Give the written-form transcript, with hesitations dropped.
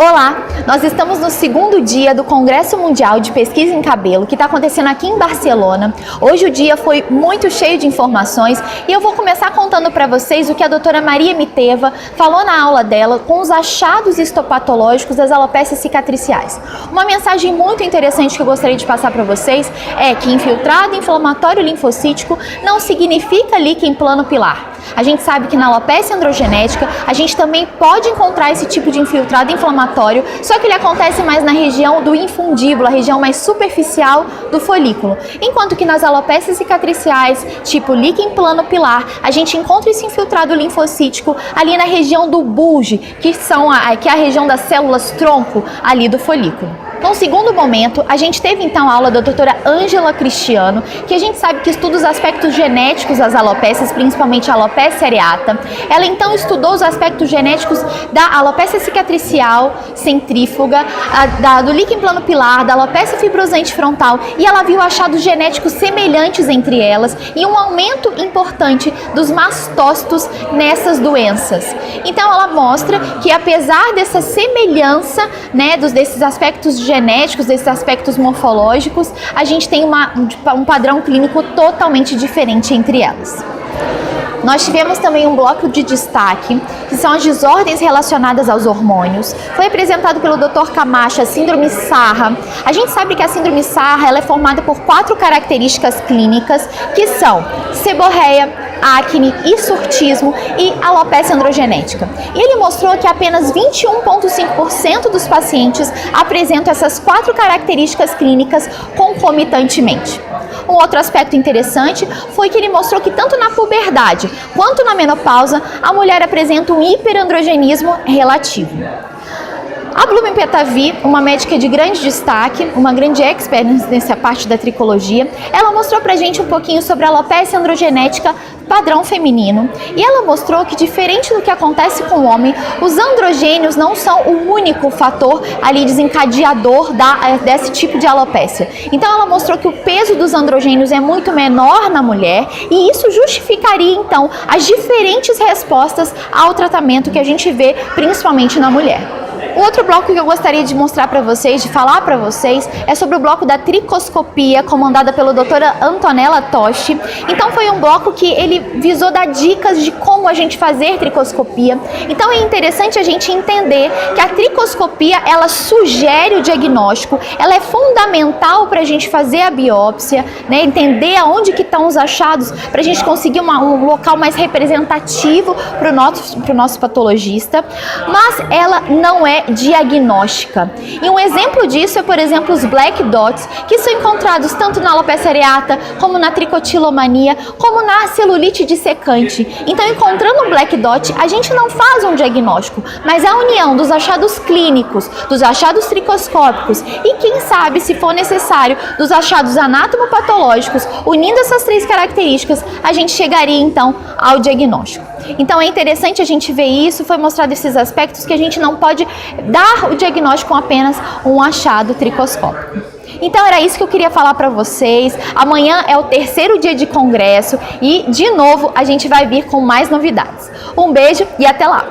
Olá, nós estamos no segundo dia do Congresso Mundial de Pesquisa em Cabelo, que está acontecendo aqui em Barcelona. Hoje o dia foi muito cheio de informações e eu vou começar contando para vocês o que a doutora Maria Miteva falou na aula dela com os achados histopatológicos das alopécias cicatriciais. Uma mensagem muito interessante que eu gostaria de passar para vocês é que infiltrado inflamatório linfocítico não significa líquen plano pilar. A gente sabe que na alopecia androgenética a gente também pode encontrar esse tipo de infiltrado inflamatório, só que ele acontece mais na região do infundíbulo, a região mais superficial do folículo. Enquanto que nas alopécias cicatriciais, tipo líquen plano pilar, a gente encontra esse infiltrado linfocítico ali na região do bulge, que é a região das células tronco ali do folículo. No segundo momento, a gente teve então a aula da doutora Ângela Cristiano, que a gente sabe que estuda os aspectos genéticos das alopécias, principalmente a alopecia areata. Ela então estudou os aspectos genéticos da alopecia cicatricial centrífuga, do líquen plano pilar, da alopecia fibrosante frontal, e ela viu achados genéticos semelhantes entre elas e um aumento importante dos mastócitos nessas doenças. Então ela mostra que apesar dessa semelhança, desses aspectos genéticos, desses aspectos morfológicos, a gente tem um padrão clínico totalmente diferente entre elas. Nós tivemos também um bloco de destaque, que são as desordens relacionadas aos hormônios. Foi apresentado pelo Dr. Camacho a síndrome Sarra. A gente sabe que a síndrome Sarra ela é formada por 4 características clínicas, que são seborreia, acne, hirsutismo e alopecia androgenética. E ele mostrou que apenas 21,5% dos pacientes apresentam essas 4 características clínicas concomitantemente. Um outro aspecto interessante foi que ele mostrou que tanto na puberdade quanto na menopausa, a mulher apresenta um hiperandrogenismo relativo. A Blumen Petavi, uma médica de grande destaque, uma grande expert nessa parte da tricologia, ela mostrou pra gente um pouquinho sobre a alopecia androgenética padrão feminino, e ela mostrou que, diferente do que acontece com o homem, os androgênios não são o único fator ali desencadeador desse tipo de alopecia. Então ela mostrou que o peso dos androgênios é muito menor na mulher, e isso justificaria então as diferentes respostas ao tratamento que a gente vê principalmente na mulher. O outro bloco que eu gostaria de mostrar para vocês, de falar para vocês, é sobre o bloco da tricoscopia, comandada pela doutora Antonella Toshi. Então foi um bloco que ele visou dar dicas de como a gente fazer tricoscopia. Então é interessante a gente entender que a tricoscopia, ela sugere o diagnóstico, ela é fundamental para a gente fazer a biópsia, entender aonde que estão os achados, para a gente conseguir um local mais representativo para o nosso patologista, mas ela não é diagnóstica. E um exemplo disso é, por exemplo, os black dots, que são encontrados tanto na alopecia areata, como na tricotilomania, como na celulite dissecante. Então, encontrando um black dot, a gente não faz um diagnóstico, mas a união dos achados clínicos, dos achados tricoscópicos e, quem sabe, se for necessário, dos achados anatomopatológicos, unindo essas 3 características, a gente chegaria, então, ao diagnóstico. Então, é interessante a gente ver isso, foi mostrado esses aspectos que a gente não pode dar o diagnóstico com apenas um achado tricoscópico. Então era isso que eu queria falar para vocês. Amanhã é o 3º dia de congresso e, de novo, a gente vai vir com mais novidades. Um beijo e até lá!